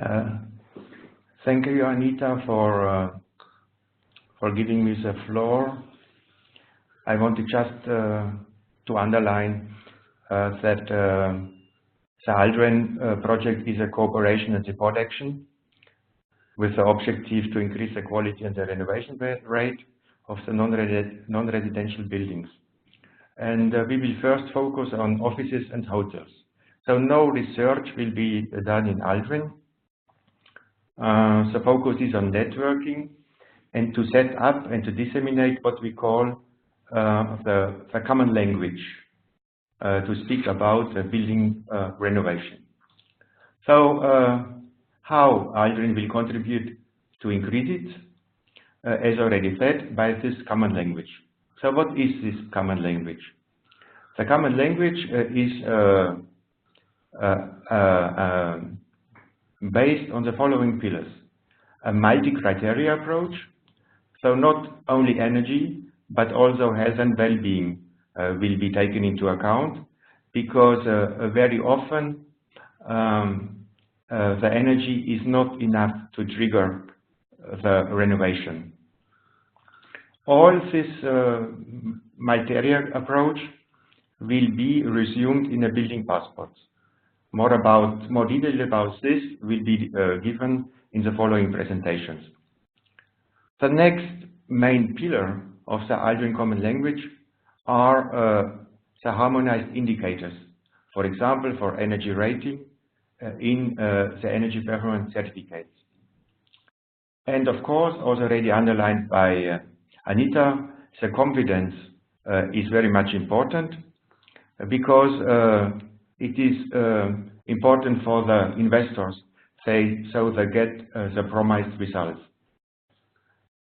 Uh, Thank you, Anita, for giving me the floor. I want to just to underline that the ALDREN project is a cooperation and support action with the objective to increase the quality and the renovation rate of the non-residential buildings. And we will first focus on offices and hotels. So no research will be done in ALDREN. The focus is on networking and to set up and to disseminate what we call the common language to speak about building renovation. So how ALDREN will contribute to increase it, as already said, by this common language. So what is this common language? The common language is based on the following pillars: a multi-criteria approach, so not only energy, but also health and well-being will be taken into account, because very often the energy is not enough to trigger the renovation. All this multi-criteria approach will be resumed in a building passport. More detail about this will be given in the following presentations. The next main pillar of the ALDREN common language are the harmonized indicators, for example, for energy rating in the energy performance certificates. And of course, also already underlined by Anita, the confidence is very much important, because it is important for the investors, so they get the promised results.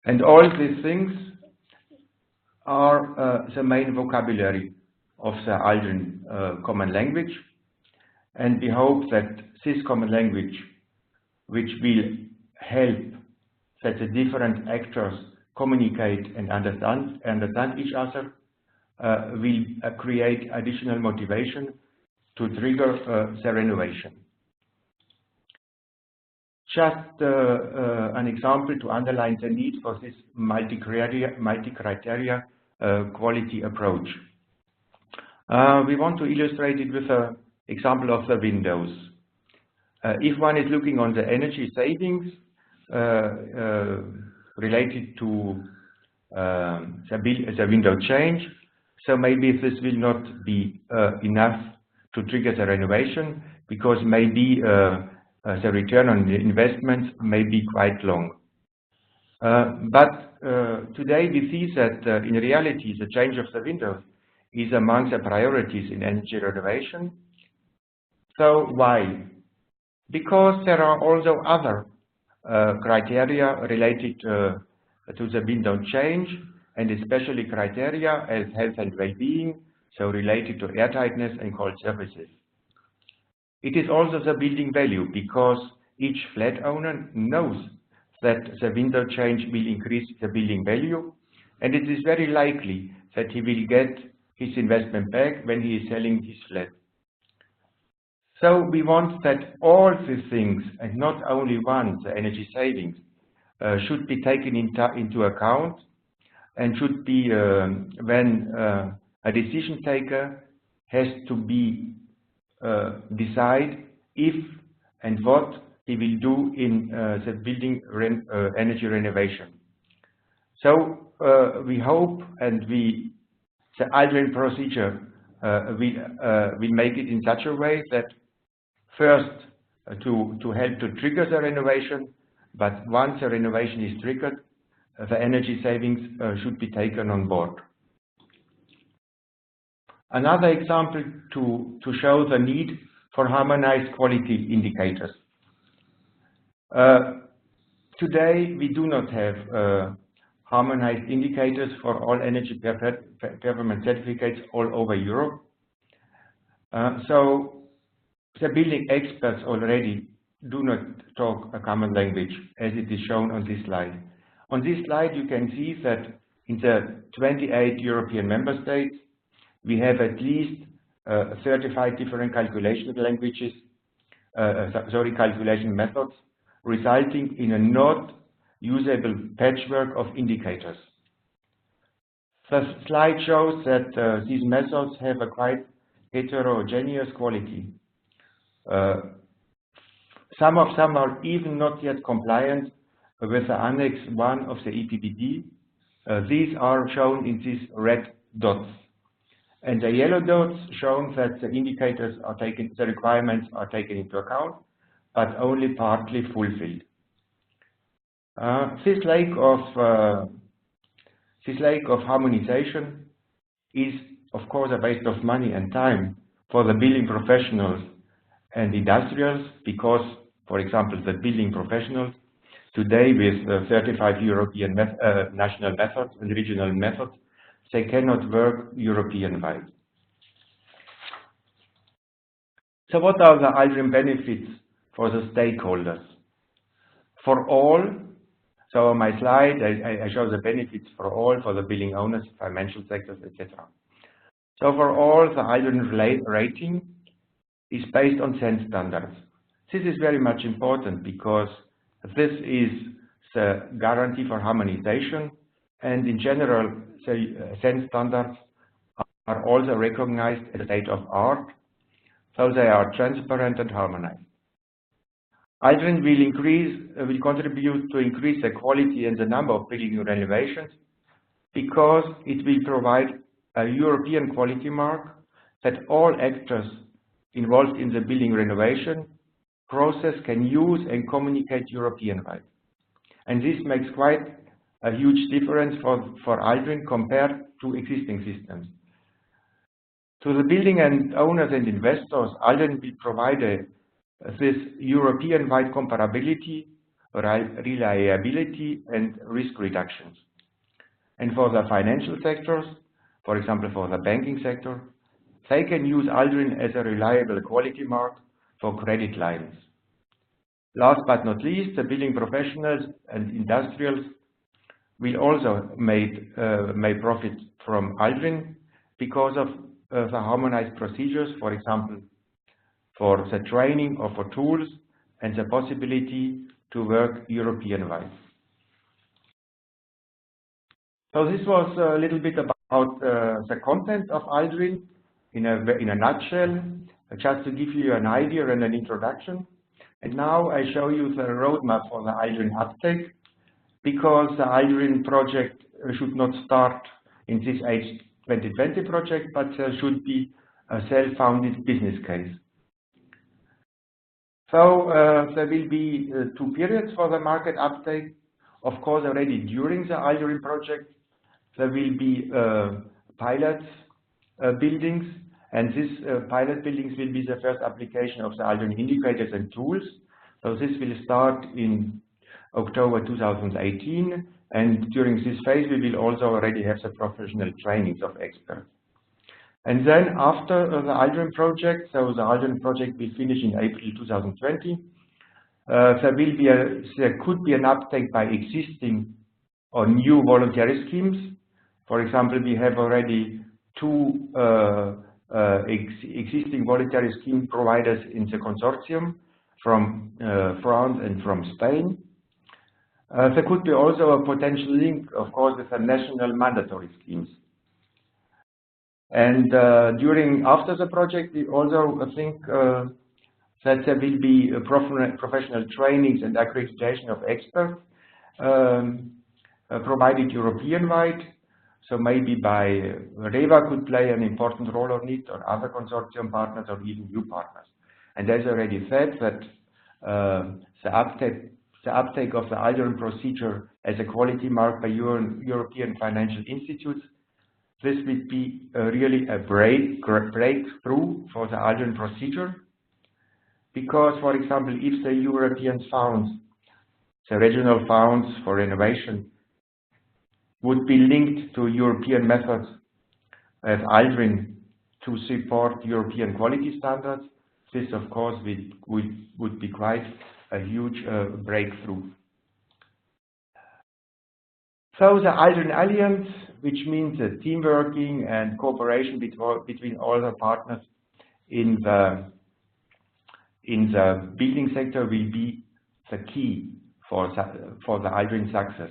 And all these things are the main vocabulary of the ALDREN common language, and we hope that this common language, which will help that the different actors communicate and understand each other, will create additional motivation to trigger the renovation. Just an example to underline the need for this multi-criteria quality approach. We want to illustrate it with an example of the windows. If one is looking on the energy savings related to the window change, so maybe this will not be enough to trigger the renovation, because maybe the return on the investments may be quite long. But today we see that in reality the change of the windows is among the priorities in energy renovation. So why? Because there are also other criteria related to the window change, and especially criteria as health and well-being, so related to airtightness and cold surfaces. It is also the building value, because each flat owner knows that the window change will increase the building value, and it is very likely that he will get his investment back when he is selling his flat. So we want that all these things, and not only one, the energy savings, should be taken into account, and should be when a decision taker has to be decide if and what he will do in the building energy renovation. So we hope, and the ALDREN procedure will make it in such a way that first to help to trigger the renovation, but once the renovation is triggered, the energy savings should be taken on board. Another example to show the need for harmonized quality indicators. Today we do not have harmonized indicators for all energy performance certificates all over Europe. So the building experts already do not talk a common language, as it is shown on this slide. On this slide you can see that in the 28 European member states we have at least 35 different calculation languages calculation methods, resulting in a not usable patchwork of indicators. The slide shows that these methods have a quite heterogeneous quality. Some of them are even not yet compliant with the Annex 1 of the EPBD. These are shown in these red dots. And the yellow dots show that the indicators are taken, the requirements are taken into account, but only partly fulfilled. This lack of harmonization is, of course, a waste of money and time for the building professionals and industrials, because, for example, the building professionals today with 35 European national methods and regional methods, they cannot work European-wide. So what are the ALDREN benefits for the stakeholders? For all, so on my slide, I show the benefits for all, for the building owners, financial sectors, etc. So for all, the ALDREN rating is based on SEN standards. This is very much important because this is the guarantee for harmonization, and in general, the SEN standards are also recognized as a state of art, so they are transparent and harmonized. ALDREN will contribute to increase the quality and the number of building renovations because it will provide a European quality mark that all actors involved in the building renovation process can use and communicate European-wide. And this makes quite a huge difference for ALDREN compared to existing systems. To the building and owners and investors, ALDREN will provide this European-wide comparability, reliability, and risk reductions. And for the financial sectors, for example, for the banking sector, they can use ALDREN as a reliable quality mark for credit lines. Last but not least, the building professionals and industrials will also may profit from ALDREN because of the harmonized procedures, for example, for the training or for tools and the possibility to work European-wide. So this was a little bit about the content of ALDREN in a nutshell, just to give you an idea and an introduction. And now I show you the roadmap for the ALDREN uptake, because the ALDREN project should not start in this Age 2020 project, but should be a self-founded business case. So there will be 2 periods for the market uptake. Of course, already during the ALDREN project, there will be pilot buildings, and these pilot buildings will be the first application of the ALDREN indicators and tools. So this will start in October 2018, and during this phase we will also already have the professional trainings of experts. And then after the ALDREN project, so the ALDREN project will finish in April 2020, there could be an uptake by existing or new voluntary schemes. For example, we have already 2 existing voluntary scheme providers in the consortium from France and from Spain. There could be also a potential link, of course, with the national mandatory schemes. And after the project, we also think that there will be professional trainings and accreditation of experts provided European-wide. So maybe by REWA could play an important role on it, or other consortium partners, or even new partners. And as already said, that the uptake of the ALDREN procedure as a quality mark by European financial institutes, this will be really a breakthrough for the ALDREN procedure, because, for example, if the European funds, the regional funds for renovation, would be linked to European methods as ALDREN to support European quality standards, this, of course, would be quite a huge breakthrough. So the ALDREN Alliance, which means team working and cooperation between all the partners in the in the building sector will be the key for the ALDREN success.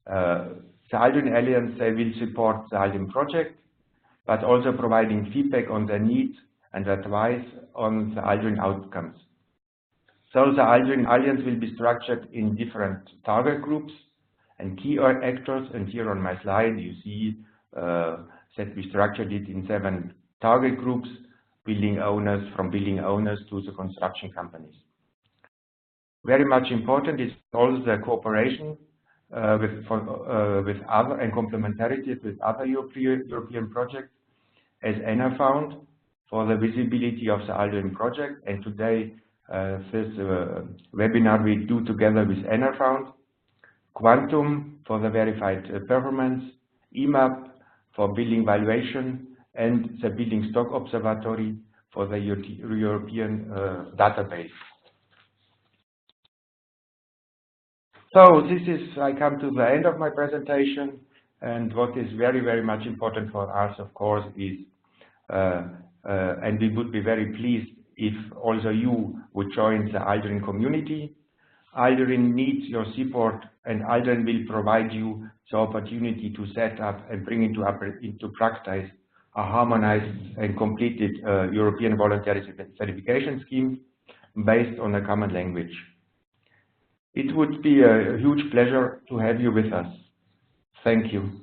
The ALDREN Alliance, they will support the ALDREN project, but also providing feedback on the needs and advice on the ALDREN outcomes. So the ALDREN Alliance will be structured in different target groups and key actors, and here on my slide you see that we structured it in 7 target groups, building owners, from building owners to the construction companies. Very much important is also the cooperation with other and complementarity with other European projects, as Anna found, for the visibility of the ALDREN project. And today, this webinar we do together with Anna found, Quantum for the verified performance, EMAP for building valuation, and the Building Stock Observatory for the European database. So this is, I come to the end of my presentation, and what is very, very much important for us, of course, is, and we would be very pleased if also you would join the ALDREN community. ALDREN needs your support, and ALDREN will provide you the opportunity to set up and bring into practice a harmonized and completed European voluntary certification scheme based on a common language. It would be a huge pleasure to have you with us. Thank you.